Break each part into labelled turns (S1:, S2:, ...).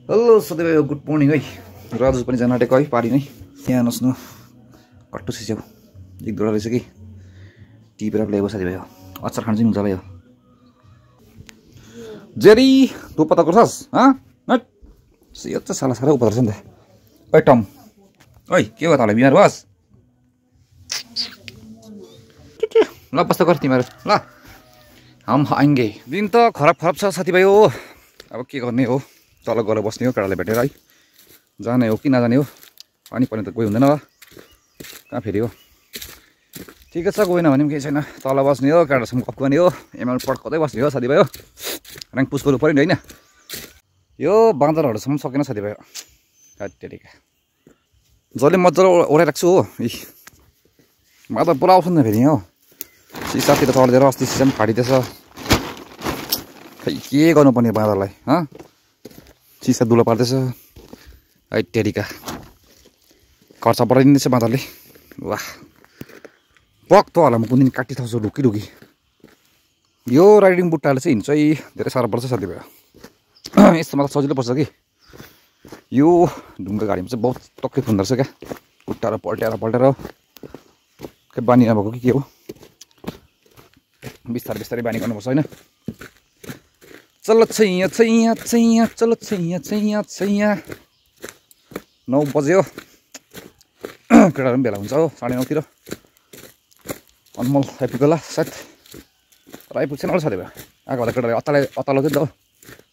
S1: Hello सधैँ good morning है। राजु पनि जान आँटेको है पारी नै। यहाँ नस्नु कट्टु सिस्यौ एक दुईवटा रहेछ कि टिपेर ल्याएको साथीभाइ हो। अचार खानु चाहिँ हुन्छ होला यो। जेरी तँ पत्ता गर्छस् यो त साला साह्रै उपदो रहेछ नि त। ओइ टम ओइ के भयो तँलाई बिमार भस्? ल बस्छ गर तिमीहरू ल हम आएंगे। दिन त खराब छ साथीभाइ हो। अब के गर्ने हो, तल गएर बस्ने हो केटालाई भेटेर है। जाने हो कि नजाने हो, पानी पर्ने त कोही हुँदैन होला कहाँ फेरि हो। ठिकै छ, गएन भने पनि केही छैन, तल बस्ने हो केटाहरूसँग गफ गर्ने हो, एमएल पड्काउँदै बस्ने हो साथीभाइ हो। ऱ्याङ्क पुस गर्नु पऱ्यो नि होइन। यो बाँदरहरूसम्म सकेन साथीभाइ हो। काटेका जसले मजाले ओढाइराख्छु हो। बाँदर पुरा आउँछ नि फेरि यहाँ हो। सिसातिर चढिदिएर अस्ति सिसा पनि फाटिदिएछ। खै के गर्नुपर्ने बाँदरलाई सिसा दुलो पार्दैछ। है टेरिका खर्च बढाइदिँदैछ बाँदरले। वाह पक्तो होला म कुन दिन काटिथाउँछु ढुकी ढुकी। यो राइडिङ बुट्टाले चाहिँ हिँड्छ धेरै साह्रो पर्छ साथीभाइ। यस्तोमा त सजिलो पर्छ कि यो ढुङ्गा गाडीमा चाहिँ बहुत तकलिफ हुँदो रहेछ क्या। खुट्टाएर पल्ट्याएर खै बानी नभएको कि के हो। बिस्तारै बानी गर्नुपर्छ होइन। चलो छैया चलो छैया 9 बज्यो। केटाहरू पनि भेला हुन्छ हो 9:30तिर। अनमोल आइपुग्यो होला सायद, तर आइपुग्छन् होला साथीभाइ। आएको होला केटाले अत्तालो थियो नि त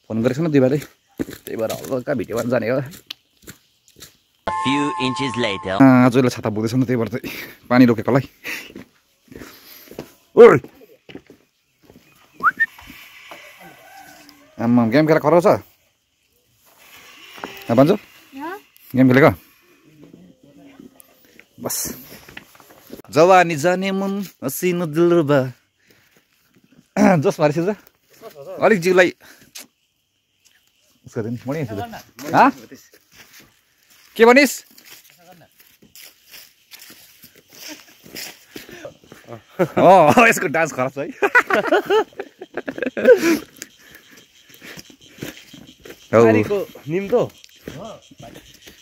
S1: फोन गरेको छैन दुई भाइले, त्यही भएर हल्का भिडियो गर्न जाने हो। आजले छाता बोक्दैछ नि, त्यही भएर चाहिँ पानी रोकेको होला है। ओइ आम्मा गेम खेला खराब छ भन्छु। गेम खेलेको बस। जवानी जाने मन हसिनो दिलरुबा जस मारिस अलिक जिउलाई उसको दिन मर्ने के भनिस्? यसको डान्स खराब छ है।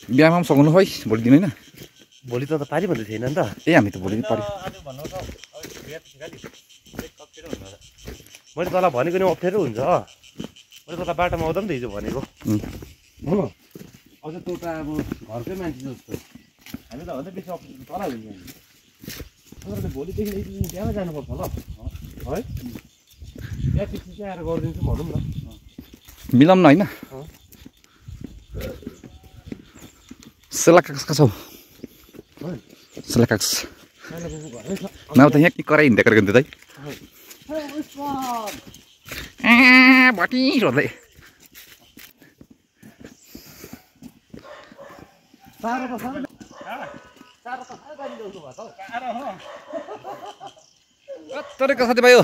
S1: बिहामा पनि सघाउनु है भोलि दिन होइन।
S2: भोलि त पारी भन्दै थिएन नि त।
S1: हामी त भोलि पारी।
S2: मैले तँलाई भनेको नि अप्ठ्यारो हुन्छ। मैले तँलाई बाटोमा आउँदा पनि त हिजो भनेको हो। अझ तँ त अब घरकै मान्छे जस्तो हामी त अझै बेसी अप्ठ्यारो तल हुन्छ। भोलिदेखि बिहामा जानुपर्छ ल है। बिहा पछि चाहिँ आएर गरिदिन्छु भनौँ न,
S1: मिलाउँ न होइन। सेलाकाक्स कहाँ छौ? सेलाकाक्स नभए त यहाँ के कराइ हिँड्दै गरेको त भटी रोज्दै। तपाईँको साथीभाइ हो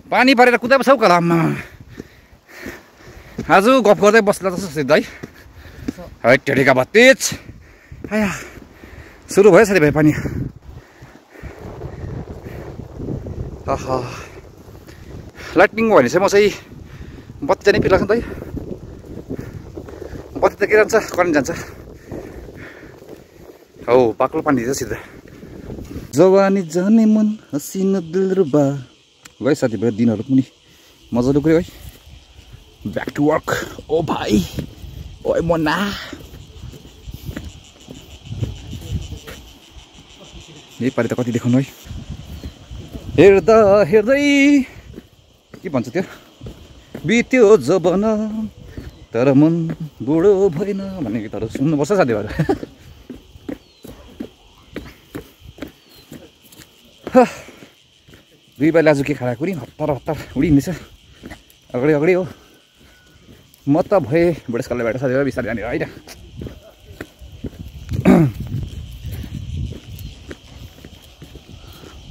S1: पानी परेर कुदा पो छौ कलाममा। आज गफ गर्दै बस्दा जस्तो सिद्ध है टेढेका भत्तेज। आया सुरु भयो साथीभाइ पानी। लाइटनिङ भयो भने चाहिँ म चाहिँ बत्ती जाने पिर लाग्छ नि त है। बत्ती त के जान्छ करेन्ट जान्छ हौ। बाक्लो पानी दिन्छ सिधा। जवानी जाने मन हसिनो दिलरुबा गयो साथीभाइ। दिनहरू पनि मजाले गयो है। Back to work. ओ भाइ ओए मना यही पारि त कति देखाउनु है। हेर्दा हेर्दै के भन्छ त्यो बित्यो जबन तर मन बुढो भएन भन्ने गीतहरू सुन्नुपर्छ साथीभाइ। दुई भाइले आज के खाँदा कुरी हतार उडिँदैछ अगाडि हो। म त भए बुढेसकालले भेट साथीभाइ बिस्तारै जाने होइन।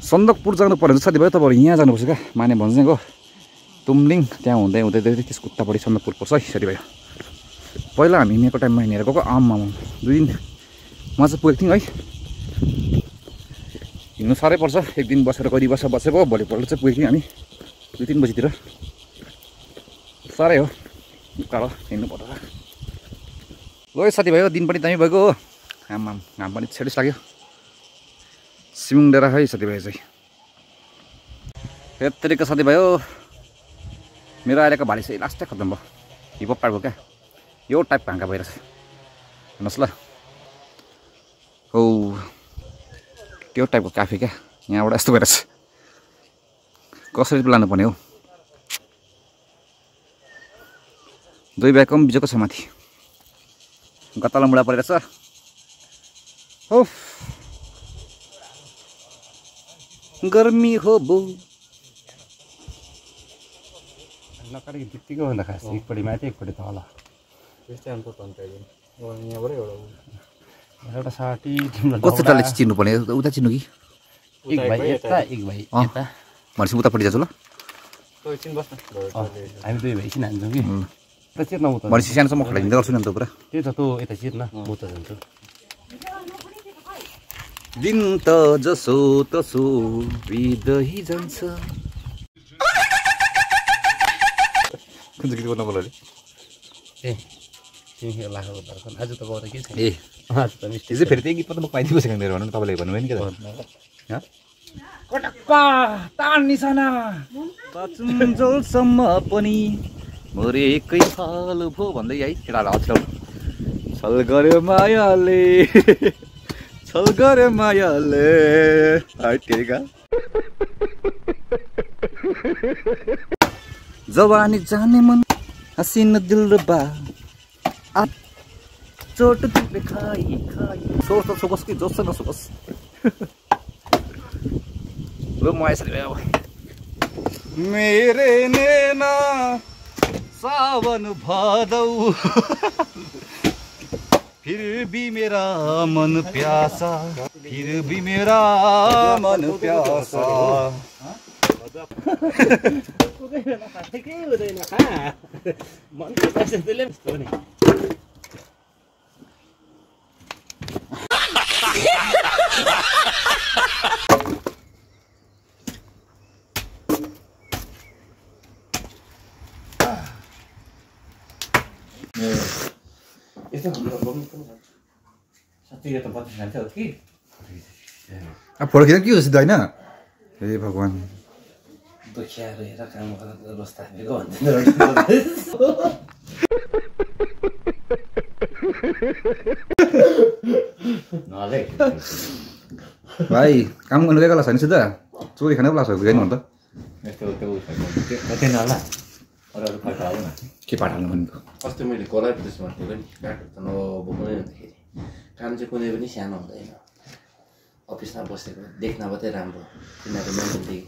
S1: सन्दकपुर जानु पर्यो साथीभाइ। तपाईँहरू यहाँ जानुपर्छ क्या माने भन्ज्याङको तुमलिङ। त्यहाँ हुँदै त्यसको उतापट्टि सन्दकपुर पर्छ है साथीभाइ। पहिला हामी यहाँको टाइममा हिँडेर गएको। आम्मा 2 दिन म चाहिँ पुगेको थियौँ है। हिँड्नु साह्रै पर्छ। एक दिन बसेर कति बसेको भोलिपल्ट चाहिँ पुगेको थियौँ हामी 2-3 बजीतिर। साह्रै हो तर हिँड्नु पर्छ। ल साथीभाइ दिन पनि दामी भएको हो घाम पनि छेडिस लाग्यो सिमुङ डेरा है साथीभाइ चाहिँ यत्तिकै साथीभाइ हो मेरो अहिलेको भाडी चाहिँ लास्टै खत्तम भयो हिपहप टाइपको क्या यो टाइपको हाँका भइरहेछ हेर्नुहोस् ल हो त्यो टाइपको काफे क्या यहाँबाट यस्तो भइरहेछ कसरी लानुपर्ने हो दुई ब्यागको पनि बिजोको छ माथि गत्ताला मुढा परेको छ हो गर्मी हो बो
S2: नकाटेको बित्तिकै भन्दा खास एकपट्टि माथि एकपट्टि तल
S3: त्यस्तै अन्त तन्काइदिनु यहाँबाटै
S2: एउटा साठी
S1: कस्तो तलले चिन्नु पर्ने उता चिन्नु कि
S2: एक भाइ यता एक भाइ यता
S1: भनेपछि उतापट्टि जान्छु ल
S2: हामी दुई भाइ एकछिन हान्छौँ कि यता चिर्न उता
S1: भनेपछि सानोसम्म खटाइदिँदै गर्छु नि अन्त पुरा
S2: त्यही त तँ यता चिर्न म उता जान्छु
S1: दिन त जसो तसो बिदै जान्छ कुन चाहिँ गीत बोल्नु बोल्यो
S2: ए तिमी लाखको दर्शन आज त गाउँदा के छैन
S1: ए
S2: आज त मिस्टी
S1: हिजो फेरि त्यही गीत मात्रै म पाइदिएको छैन मेरो भन्नु तपाईँले भन्नुभयो नि के
S3: कटक्का तान निशाना
S1: बाँचुन्जेलसम्म पनि मरेकै हाल भो भन्दै है केटालाई अछ्याउ छल गर्यो मायाले छल गर्यो मायाले हाइटेका जवानी जाने मन हसीन दिलरुबा आ चोट दिले खाई खाई सोच त सोकस कि जोस न सोकस ल म आइसके अब मेरे नैना सावन भादौ फिर भी मेरा मन प्यासा फिर भी मेरा मन प्यासा अब फोटो खिच्दा के हो सिधै होइन हे भगवान् भाइ काम गर्नु गएको छैन सिधा चोरी खाने पो लाग्छ गएन भने त के पाठ हाल्नु भनेको
S3: अस्ति मैले कलाइ त्यसमा दिएको नि बाटो त नबोक्नै भन्दाखेरि काम चाहिँ कुनै पनि सानो हुँदैन अफिसमा बसेको देख्न मात्रै राम्रो तिनीहरू मेन्टली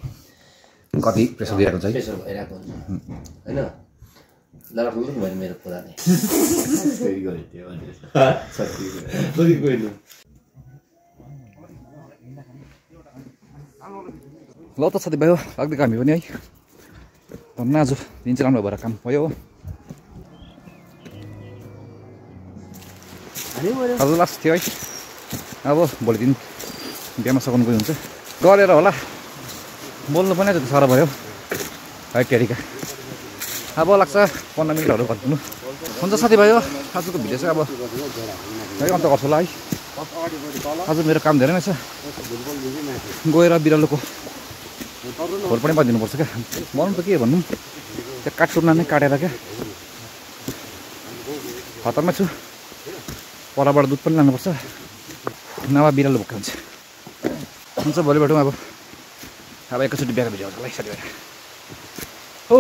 S1: कति प्रेसर दिएको छ
S3: प्रेसर भइरहेको हुन्छ होइन लडक भयो मेरो कुराले
S1: ल त साथीभाइ हो लाग्दै हामी पनि है धन्न आज दिन चाहिँ राम्रो भएर काम भयो हो आज लास्ट थियो है अब भोलि दिन बिहामा सघाउनु गयो हुन्छ गरेर होला बोल्नु पनि जति साह्रो भयो है टेरिका अब लाग्छ 15 मिनटहरू गरिदिनु हुन्छ साथीभाइ हो आजको भिडियो चाहिँ अब है अन्त गर्छु होला है आज मेरो काम धेरै नै छ गएर बिरालोको खोर पनि बाँधिदिनुपर्छ क्या भन्नु त के भन्नु त्यो काटकुर्ना नै काटेर क्या खतरमै छु परबाट दुध पनि लानुपर्छ नभए बिरालो भोक्का हुन्छ भोलि भेटौँ अब एकैचोटि बिहाको भिडियो होला है साथीभाइ हो